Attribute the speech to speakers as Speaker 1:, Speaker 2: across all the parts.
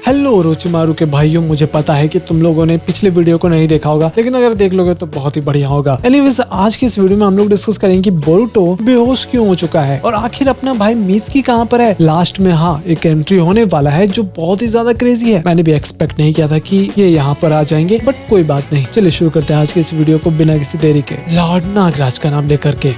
Speaker 1: Hello Orochimaru के भाइयों, मुझे पता है कि तुम लोगों ने पिछले वीडियो को नहीं देखा होगा, लेकिन अगर देख लोगे तो बहुत ही बढ़िया होगा। एनीवेज, आज की इस वीडियो में हम लोग डिस्कस करेंगे कि बोरुतो बेहोश क्यों हो चुका है और आखिर अपना भाई मित्सुकी कहाँ पर है। लास्ट में हाँ एक एंट्री होने वाला है जो बहुत ही ज्यादा क्रेजी है। मैंने भी एक्सपेक्ट नहीं किया था कि ये यहाँ पर आ जाएंगे, बट कोई बात नहीं। चलिए शुरू करते हैं आज के इस वीडियो को बिना किसी देरी के, लॉर्ड नागराज का नाम लेकर के।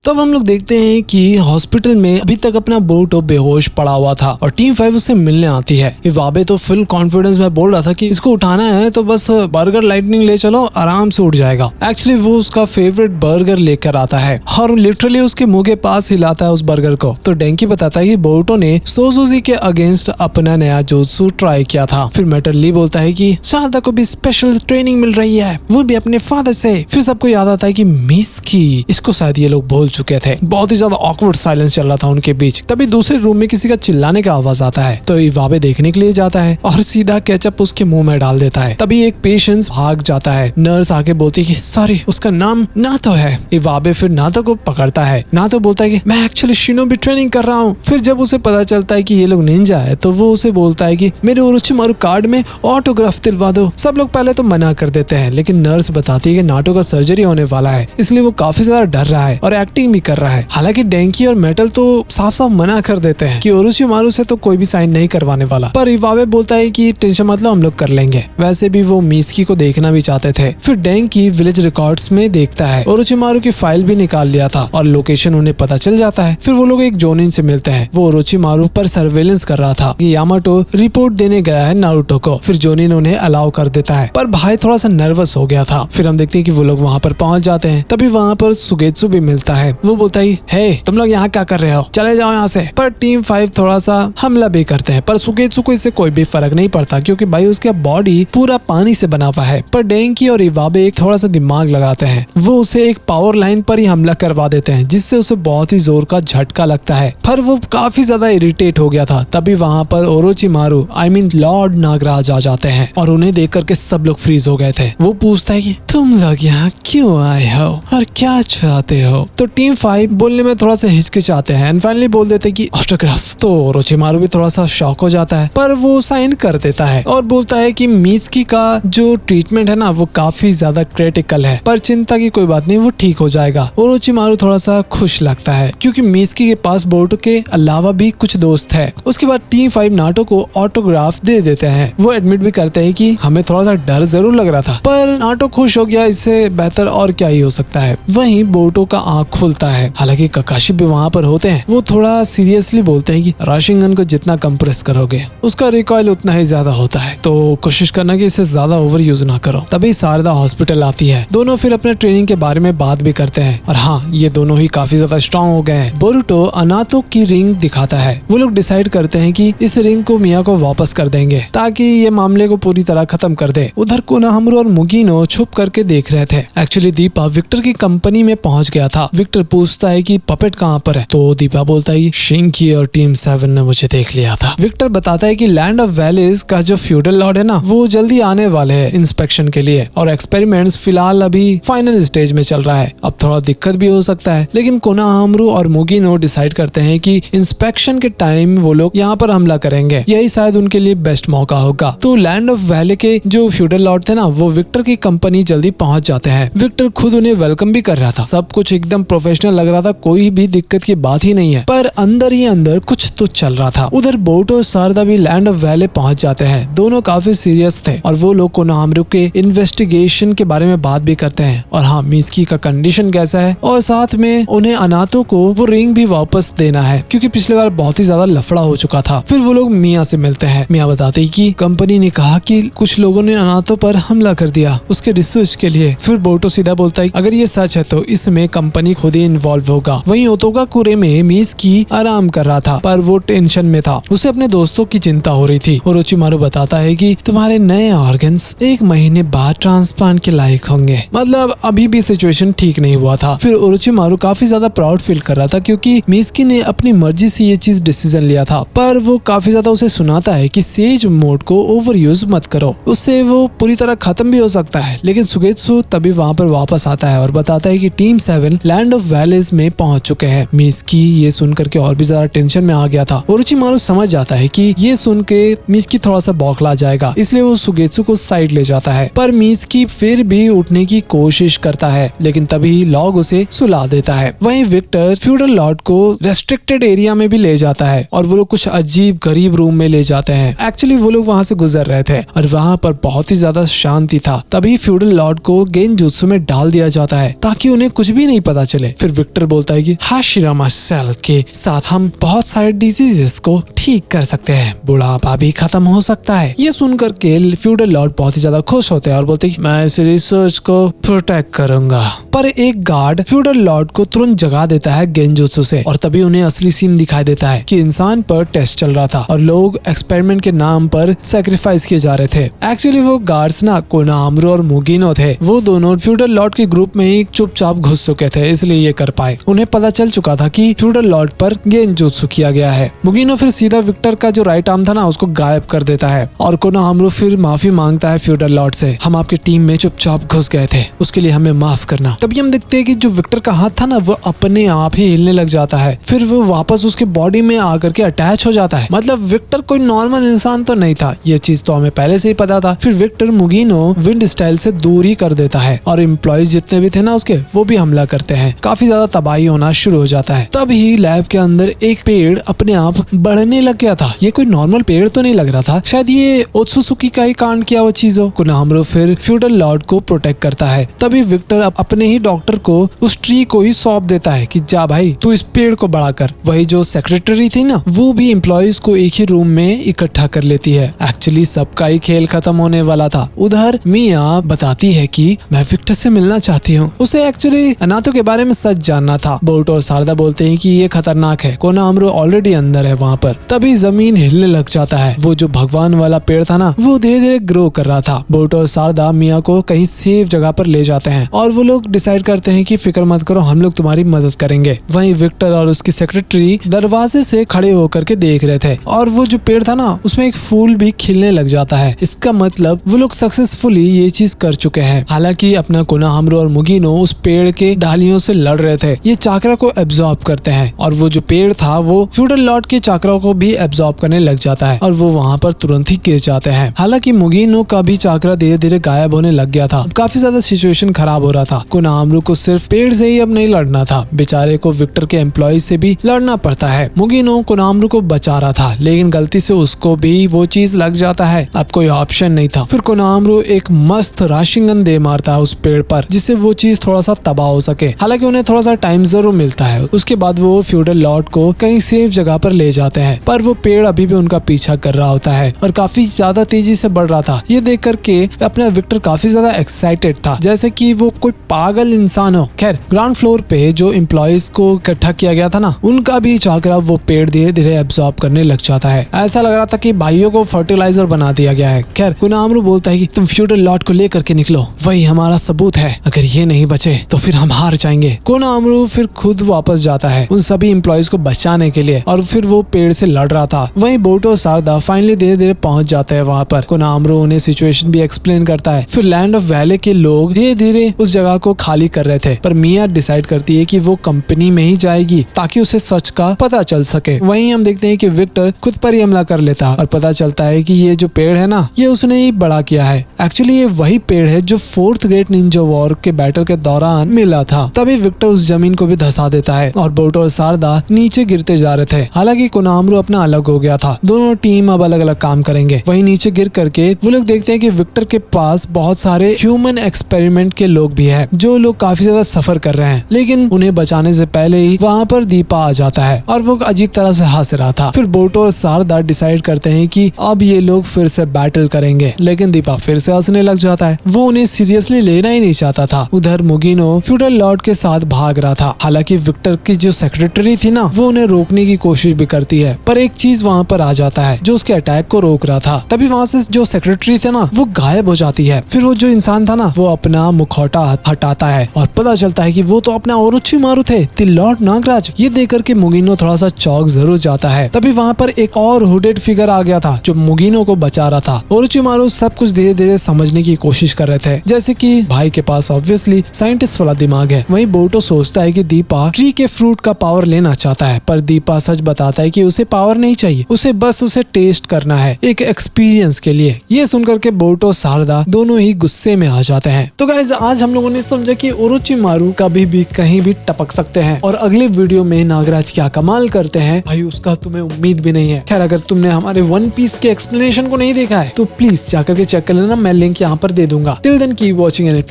Speaker 1: तो अब हम लोग देखते हैं कि हॉस्पिटल में अभी तक अपना बोरुतो बेहोश पड़ा हुआ था और टीम 5 उससे मिलने आती है। इवाबे तो फुल कॉन्फिडेंस में बोल रहा था कि इसको उठाना है तो बस बर्गर लाइटनिंग ले चलो, आराम से उठ जाएगा। एक्चुअली वो उसका फेवरेट बर्गर लेकर आता है और लिटरली उसके मुंह के पास हिलाता है उस बर्गर को। तो डेंकी बताता है कि बोरुतो ने सोजुजी के अगेंस्ट अपना नया जुत्सु ट्राई किया था। फिर मेटल ली बोलता है कि शारदा को भी स्पेशल ट्रेनिंग मिल रही है, वो भी अपने फादर से। फिर सबको याद आता है कि मित्सुकी, इसको शायद ये लोग बोल चुके थे। बहुत ही ज्यादा ऑकवर्ड साइलेंस चल रहा था उनके बीच। तभी दूसरे रूम में किसी का चिल्लाने का आवाज आता है तो इवाबे देखने के लिए जाता है और सीधा केचप उसके मुंह में डाल देता है। तभी एक पेशेंट भाग जाता है। नर्स आके बोलती है कि सॉरी, उसका नाम नातो है। इवाबे फिर नातो को पकड़ता है। नातो बोलता है कि मैं एक्चुअली शिनोबी ट्रेनिंग कर रहा हूँ। फिर जब उसे पता चलता है कि ये लोग निंजा है तो वो उसे बोलता है कि मेरे ओरोचिमारू कार्ड में ऑटोग्राफ दिलवा दो। सब लोग पहले तो मना कर देते हैं, लेकिन नर्स बताती है कि नाटो का सर्जरी होने वाला है, इसलिए वो काफी ज्यादा डर रहा है और एक्टिंग भी कर रहा है। हालांकि डेंकी और मेटल तो साफ साफ मना कर देते हैं कि ओरोचिमारू से तो कोई भी साइन नहीं करवाने वाला, पर इवाबे बोलता है कि टेंशन मतलब हम लोग कर लेंगे। वैसे भी वो मित्सुकी को देखना भी चाहते थे। फिर डेंकी विलेज रिकॉर्ड्स में देखता है ओरोचिमारू की फाइल भी निकाल लिया था और लोकेशन उन्हें पता चल जाता है। फिर वो लोग एक जोनिन से मिलते हैं। वो ओरोचिमारू पर सर्वेलेंस कर रहा था कि यामाटो रिपोर्ट देने गया है नारुतो को। फिर जोनिन उन्हें अलाउ कर देता है, पर भाई थोड़ा सा नर्वस हो गया था। फिर हम देखते हैं कि वो लोग वहाँ पर पहुंच जाते हैं। तभी वहाँ पर सुगेत्सु भी मिलता है। वो बोलता है हे तुम लोग यहाँ क्या कर रहे हो, चले जाओ यहाँ से। पर टीम 5 थोड़ा सा हमला भी करते हैं, पर सुगेत्सु को इससे कोई भी फर्क नहीं पड़ता क्योंकि भाई उसका बॉडी पूरा पानी से बना हुआ है। पर डेंकी और इवाबे एक थोड़ा सा दिमाग लगाते हैं। वो उसे एक पावर लाइन पर ही हमला करवा देते हैं, जिससे उसे बहुत ही जोर का झटका लगता है। पर वो काफी ज्यादा इरिटेट हो गया था। तभी वहाँ पर ओरोचिमारू लॉर्ड नागराज आ जाते हैं और उन्हें देख करके सब लोग फ्रीज हो गए थे। वो पूछता है कि तुम लोग यहाँ क्यों आए हो और क्या चाहते हो। तो टीम 5 बोलने में थोड़ा सा हिचकिचाते हैं एंड फाइनली बोल देते हैं कि ऑटोग्राफ। तो ओरोचिमारू भी थोड़ा सा शॉक हो जाता है, पर वो साइन कर देता है और बोलता है कि मित्सुकी का जो ट्रीटमेंट है ना वो काफी ज्यादा क्रिटिकल है, पर चिंता की कोई बात नहीं, वो ठीक हो जाएगा। ओरोचिमारू थोड़ा सा खुश लगता है क्योंकि मित्सुकी के पास बोरुतो के अलावा भी कुछ दोस्त है। उसके बाद टीम 5 नाटो को ऑटोग्राफ दे देते हैं। वो एडमिट भी करते हैं कि हमें थोड़ा सा डर जरूर लग रहा था, पर नाटो खुश हो गया, इससे बेहतर और क्या ही हो सकता है। वहीं बोरुतो का आँख खुलता है। हालांकि काकाशी भी वहाँ पर होते हैं। वो थोड़ा सीरियसली बोलते हैं कि राशिंगन को जितना कंप्रेस करोगे उसका रिकॉइल उतना ही ज्यादा होता है, तो कोशिश करना कि इसे ज्यादा ओवर यूज ना करो। तभी शारदा हॉस्पिटल आती है। दोनों फिर अपने ट्रेनिंग के बारे में बात भी करते हैं और हाँ ये दोनों ही काफी ज्यादा स्ट्रॉन्ग हो गए हैं। बोरुतो अनातो की रिंग दिखाता है। वो लोग डिसाइड करते हैं कि इस रिंग को मिया को वापस कर देंगे ताकि ये मामले को पूरी तरह खत्म कर दे। उधर कोनोहामारू और मुगिनो छुप करके देख रहे थे। एक्चुअली दीपा विक्टर की कंपनी में पहुंच गया था। विक्टर पूछता है कि पपेट कहाँ पर है, तो दीपा बोलता है शिंकी और टीम 7 ने मुझे देख लिया था। विक्टर बताता है कि लैंड ऑफ वैलीज का जो फ्यूडल लॉर्ड है ना वो जल्दी आने वाले हैं इंस्पेक्शन के लिए और एक्सपेरिमेंट्स फिलहाल अभी फाइनल स्टेज में चल रहा है। अब थोड़ा दिक्कत भी हो सकता है, लेकिन कोनोहामारू और मुगिनो डिसाइड करते हैं कि इंस्पेक्शन के टाइम वो लोग यहाँ पर हमला करेंगे, यही शायद उनके लिए बेस्ट मौका होगा। तो लैंड ऑफ वैली के जो फ्यूडल लॉर्ड थे ना वो विक्टर की कंपनी जल्दी पहुंच जाते हैं। विक्टर खुद उन्हें वेलकम भी कर रहा था। सब कुछ एकदम प्रोफेशनल लग रहा था, कोई भी दिक्कत की बात ही नहीं है, पर अंदर ही अंदर कुछ तो चल रहा था। उधर बोरुतो और शारदा भी लैंड ऑफ वैले पहुंच जाते हैं। दोनों काफी सीरियस थे और वो लोग कोनोहामारू के इन्वेस्टिगेशन के बारे में बात भी करते हैं और हाँ मित्सुकी का कंडीशन कैसा है और साथ में उन्हें अनातो को वो रिंग भी वापस देना है क्योंकि पिछले बार बहुत ही ज्यादा लफड़ा हो चुका था। फिर वो लोग मिया से मिलते हैं। मिया बताते हैं कि कंपनी ने कहा कि कुछ लोगों ने अनातो पर हमला कर दिया उसके रिसर्च के लिए। फिर बोरुतो सीधा बोलता है अगर ये सच है तो इसमें कंपनी खुद ही इन्वॉल्व होगा। वहीं ओतोगाकुरे में मित्सुकी आराम कर रहा था, पर वो टेंशन में था। उसे अपने दोस्तों की चिंता हो रही थी। ओरोचिमारू बताता है कि तुम्हारे नए ऑर्गन्स 1 महीने बाद ट्रांसप्लांट के लायक होंगे। मतलब अभी भी सिचुएशन ठीक नहीं हुआ था। फिर ओरोचिमारू काफी ज्यादा प्राउड फील कर रहा था क्योंकि मित्सुकी ने अपनी मर्जी से ये चीज डिसीजन लिया था, पर वो काफी ज्यादा उसे सुनाता है कि सेज मोड को ओवर यूज मत करो, उससे वो पूरी तरह खत्म भी हो सकता है। लेकिन सुगेत्सु तभी वहाँ पर वापस आता है और बताता है कि team 7 land of of Wallace में पहुंच चुके हैं। मिसकी ये सुनकर के और भी ज्यादा टेंशन में आ गया था। ओरोचिमारू समझ जाता है कि ये सुन के मिसकी थोड़ा सा बौखला जाएगा, इसलिए वो सुगेत्सु को साइड ले जाता है। पर मिसकी फिर भी उठने की कोशिश करता है, लेकिन तभी लॉग उसे सुला देता है। वहीं विक्टर फ्यूडल लॉर्ड को रेस्ट्रिक्टेड एरिया में भी ले जाता है और वो लोग कुछ अजीब गरीब रूम में ले जाते हैं। एक्चुअली वो लोग वहाँ से गुजर रहे थे और वहाँ पर बहुत ही ज्यादा शांति था। तभी फ्यूडल लॉर्ड को गेंजुत्सु में डाल दिया जाता है ताकि उन्हें कुछ भी नहीं पता चले। फिर विक्टर बोलता है कि हाशिरामा सेल के साथ हम बहुत सारे डिजीजेस को ठीक कर सकते हैं, बुढ़ापा भी खत्म हो सकता है। ये सुनकर के फ्यूडल लॉर्ड बहुत ही ज्यादा खुश होते हैं और बोलते हैं मैं इस रिसर्च को प्रोटेक्ट करूंगा। पर एक गार्ड फ्यूडल लॉर्ड को तुरंत जगा देता है गेंजुत्सु से और तभी उन्हें असली सीन दिखाई देता है कि इंसान पर टेस्ट चल रहा था और लोग एक्सपेरिमेंट के नाम पर सैक्रिफाइस किए जा रहे थे। एक्चुअली वो गार्ड्स ना कोनाहामारू और मुगिनो थे। वो दोनों फ्यूडल लॉर्ड के ग्रुप में ही चुपचाप घुस चुके थे, इसलिए ये कर पाए। उन्हें पता चल चुका था कि फ्यूडल लॉर्ड पर गेंजुत्सु किया गया है। मुगिनो फिर सीधा विक्टर का जो राइट आर्म था ना उसको गायब कर देता है और कोनाहामारू फिर माफी मांगता है फ्यूडल लॉर्ड से। हम आपकी टीम में चुपचाप घुस गए थे, उसके लिए हमें माफ करना। तभी हम देखते हैं कि जो विक्टर का हाथ था ना वो अपने आप ही हिलने लग जाता है। फिर वो वापस उसके बॉडी में आकर के अटैच हो जाता है। मतलब विक्टर कोई नॉर्मल इंसान तो नहीं था, ये चीज तो हमें पहले से ही पता था। फिर विक्टर मुगिनो विंड स्टाइल से दूर ही कर देता है और एम्प्लॉयज जितने भी थे ना उसके वो भी हमला करते हैं। काफी ज्यादा तबाही होना शुरू हो जाता है। तभी लैब के अंदर एक पेड़ अपने आप बढ़ने लग गया था। ये कोई नॉर्मल पेड़ तो नहीं लग रहा था, शायद ये ओत्सुसुकी का ही कांड किया हुआ चीज हो। कोनाहामारू फिर फ्यूडल लॉर्ड को प्रोटेक्ट करता है। तभी विक्टर अपने ही डॉक्टर को उस ट्री को ही सौंप देता है कि जा भाई तू इस पेड़ को बड़ा कर। वही जो सेक्रेटरी थी ना वो भी एम्प्लॉयज को एक ही रूम में इकट्ठा कर लेती है। एक्चुअली सबका ही खेल खत्म होने वाला था। उधर मिया बताती है कि मैं विक्टर से मिलना चाहती हूँ। उसे एक्चुअली अनातो के बारे में सच जानना था। बोरुटो और शारदा बोलते हैं कि ये खतरनाक है, कोनाहामारू ऑलरेडी अंदर है वहाँ पर। तभी जमीन हिलने लग जाता है। वो जो भगवान वाला पेड़ था ना वो धीरे धीरे ग्रो कर रहा था। बोरुटो और शारदा मिया को कहीं सेफ जगह पर ले जाते हैं और वो लोग डिसाइड करते हैं कि फिक्र मत करो, हम लोग तुम्हारी मदद करेंगे। वहीं विक्टर और उसकी सेक्रेटरी दरवाजे से खड़े होकर के देख रहे थे और वो जो पेड़ था ना उसमें एक फूल भी खिलने लग जाता है। इसका मतलब वो लोग सक्सेसफुली ये चीज कर चुके हैं। हालांकि अपना कोनाहामारू और मुगिनो उस पेड़ के डालियों से लड़ रहे थे। ये चाकरा को एब्जॉर्ब करते हैं और वो जो पेड़ था वो फ्यूडल लॉर्ड के चाकरा को भी एब्जॉर्ब करने लग जाता है और वो वहाँ पर तुरंत ही गिर जाते हैं। हालांकि मुगिनो का भी चाकरा धीरे धीरे गायब होने लग गया था। काफी ज्यादा सिचुएशन खराब हो रहा था। कोनाहामारू को सिर्फ पेड़ से ही अब नहीं लड़ना था, बेचारे को विक्टर के एम्प्लॉय से भी लड़ना पड़ता है। मुगिनो कोनाहामारू को बचा रहा था लेकिन गलती से उसको भी वो चीज लग जाता है। अब कोई ऑप्शन नहीं था। फिर कोनाहामारू एक मस्त राशिंगन दे मारता है उस पेड़ पर जिससे वो चीज थोड़ा सा तबाह हो सके। हालांकि उन्हें थोड़ा सा टाइम जरूर मिलता है। उसके बाद वो फ्यूडल लॉर्ड को कहीं सेफ जगह पर ले जाते हैं पर वो पेड़ अभी भी उनका पीछा कर रहा होता है और काफी ज्यादा तेजी से बढ़ रहा था। ये देख करके अपना विक्टर काफी ज्यादा एक्साइटेड था जैसे कि वो कोई पागल इंसान हो। खैर ग्राउंड फ्लोर पे जो एम्प्लॉयज को इकट्ठा किया गया था ना उनका भी चाकरा वो पेड़ धीरे धीरे एब्जॉर्ब करने लग जाता है। ऐसा लग रहा था कि भाइयों को फर्टिलाइजर बना दिया गया है। खैर कोनाहामारू बोलता है कि तुम फ्यूडल लॉर्ड को लेकर के निकलो, वही हमारा सबूत है। अगर ये नहीं बचे तो फिर हम हार जाएंगे। कोनाहामारू फिर खुद वापस जाता है उन सभी एम्प्लॉयज को बचाने के लिए और फिर वो पेड़ से लड़ रहा था। वहीं बोरुटो और शारदा फाइनली धीरे धीरे पहुंच जाते हैं वहाँ पर। कोनाहामारू उन्हें सिचुएशन भी एक्सप्लेन करता है। फिर लैंड ऑफ वैले के लोग धीरे धीरे उस जगह को खाली कर रहे थे पर मिया डिसाइड करती है कि वो कंपनी में ही जाएगी ताकि उसे सच का पता चल सके। वहीं हम देखते हैं कि विक्टर खुद पर ही हमला कर लेता है और पता चलता है कि ये जो पेड़ है ना ये उसने ही बड़ा किया है। एक्चुअली ये वही पेड़ है जो 4th ग्रेट निंजा वॉर के बैटल के दौरान मिला था। तभी विक्टर उस जमीन को भी धंसा देता है और बोरुटो और शारदा नीचे गिरते जा रहे थे। हालांकि कोनाहामारू अपना अलग हो गया था। दोनों टीम अब अलग अलग काम करेंगे। वहीं नीचे गिर करके वो लोग देखते हैं कि विक्टर के पास बहुत सारे ह्यूमन एक्सपेरिमेंट के लोग भी है जो लोग काफी ज्यादा सफर कर रहे हैं। लेकिन उन्हें बचाने से पहले ही वहाँ पर दीपा आ जाता है और वो अजीब तरह से हंस रहा था। फिर बोरुटो और शारदा डिसाइड करते हैं कि अब ये लोग फिर से बैटल करेंगे लेकिन दीपा फिर से हंसने लग जाता है। वो उन्हें सीरियसली लेना ही नहीं चाहता था। उधर मुगिनो फ्यूडल लॉर्ड के साथ भाग रहा था। हालांकि विक्टर की जो सेक्रेटरी थी ना वो उन्हें रोकने की कोशिश भी करती है पर एक चीज वहाँ पर आ जाता है जो उसके अटैक को रोक रहा था। तभी वहाँ से जो सेक्रेटरी थे ना वो गायब हो जाती है। फिर वो जो इंसान था ना वो अपना मुखौटा हटाता है और पता चलता है कि वो तो अपना ओरोचिमारू थे, द लॉर्ड नागराज। ये देख करके मुगिनो थोड़ा सा चौक जरूर जाता है। तभी वहाँ पर एक और हुडेड फिगर आ गया था जो मुगिनो को बचा रहा था। ओरोचिमारू सब कुछ धीरे धीरे समझने की कोशिश कर रहे थे जैसे कि भाई के पास ऑब्वियसली साइंटिस्ट वाला दिमाग है। वहीं बोरुटो बोरुतो सोचता है कि दीपा ट्री के फ्रूट का पावर लेना चाहता है, पर दीपा सच बताता है कि उसे पावर नहीं चाहिए, उसे बस उसे टेस्ट करना है एक एक्सपीरियंस के लिए। ये सुनकर के बोरुतो शारदा दोनों ही गुस्से में आ जाते हैं। तो गाइस आज हम लोगों ने समझा कि ओरोचिमारू कभी भी कहीं भी टपक सकते हैं और अगले वीडियो में नागराज क्या कमाल करते हैं भाई उसका तुम्हें उम्मीद भी नहीं है। खैर अगर तुमने हमारे वन पीस के एक्सप्लेनेशन को नहीं देखा है तो प्लीज जाकर के चेक कर लेना, मैं लिंक यहाँ पर दे दूंगा। Till then keep watching and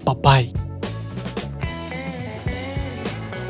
Speaker 1: bye bye.